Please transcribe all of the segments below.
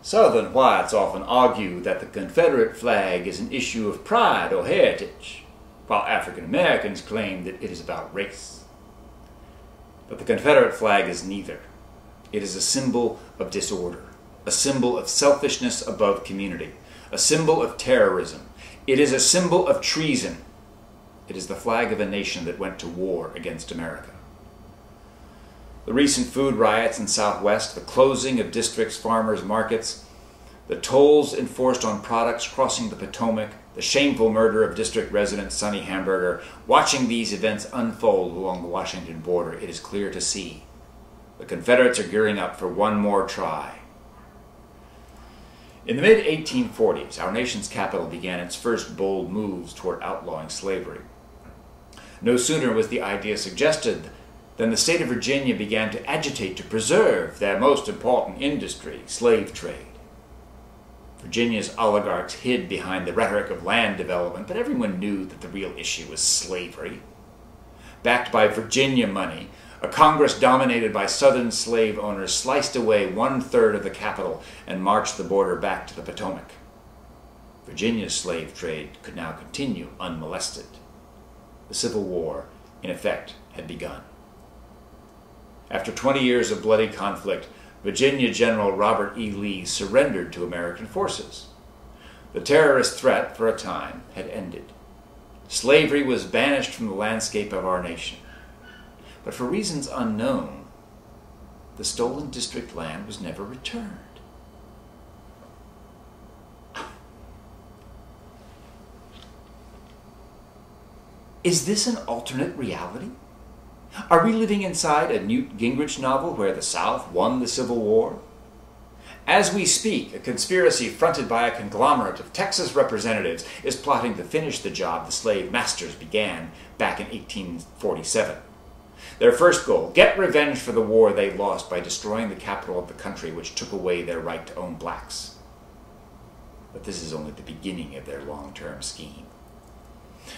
Southern whites often argue that the Confederate flag is an issue of pride or heritage, while African Americans claim that it is about race. But the Confederate flag is neither. It is a symbol of disorder, a symbol of selfishness above community, a symbol of terrorism. It is a symbol of treason. It is the flag of a nation that went to war against America. The recent food riots in Southwest, the closing of districts' farmers' markets, the tolls enforced on products crossing the Potomac, the shameful murder of district resident Sonny Hamburger, watching these events unfold along the Washington border, it is clear to see the Confederates are gearing up for one more try. In the mid-1840s, our nation's capital began its first bold moves toward outlawing slavery. No sooner was the idea suggested than the state of Virginia began to agitate to preserve their most important industry, slave trade. Virginia's oligarchs hid behind the rhetoric of land development, but everyone knew that the real issue was slavery. Backed by Virginia money, a Congress dominated by Southern slave owners sliced away 1/3 of the capital and marched the border back to the Potomac. Virginia's slave trade could now continue unmolested. The Civil War, in effect, had begun. After 20 years of bloody conflict, Virginia General Robert E. Lee surrendered to American forces. The terrorist threat, for a time, had ended. Slavery was banished from the landscape of our nation. But for reasons unknown, the stolen district land was never returned. Is this an alternate reality? Are we living inside a Newt Gingrich novel where the South won the Civil War? As we speak, a conspiracy fronted by a conglomerate of Texas representatives is plotting to finish the job the slave masters began back in 1847. Their first goal, get revenge for the war they lost by destroying the capital of the country which took away their right to own blacks. But this is only the beginning of their long-term scheme.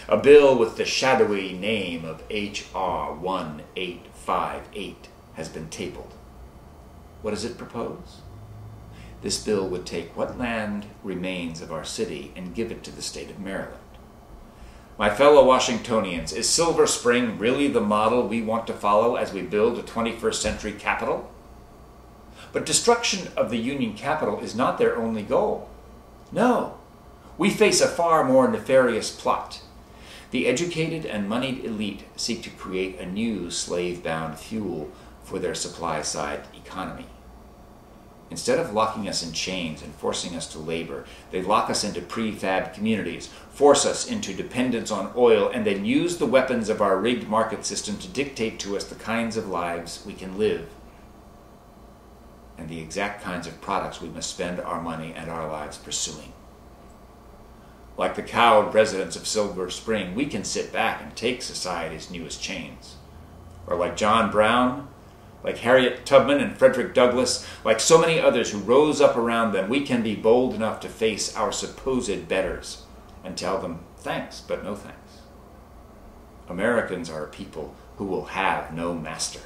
A bill with the shadowy name of H.R. 1858 has been tabled. What does it propose? This bill would take what land remains of our city and give it to the state of Maryland. My fellow Washingtonians, is Silver Spring really the model we want to follow as we build a 21st century capital? But destruction of the Union capital is not their only goal. No, we face a far more nefarious plot. The educated and moneyed elite seek to create a new slave-bound fuel for their supply-side economy. Instead of locking us in chains and forcing us to labor, they lock us into prefab communities, force us into dependence on oil, and then use the weapons of our rigged market system to dictate to us the kinds of lives we can live and the exact kinds of products we must spend our money and our lives pursuing. Like the cowed residents of Silver Spring, we can sit back and take society's newest chains. Or like John Brown, like Harriet Tubman and Frederick Douglass, like so many others who rose up around them, we can be bold enough to face our supposed betters and tell them thanks, but no thanks. Americans are a people who will have no master.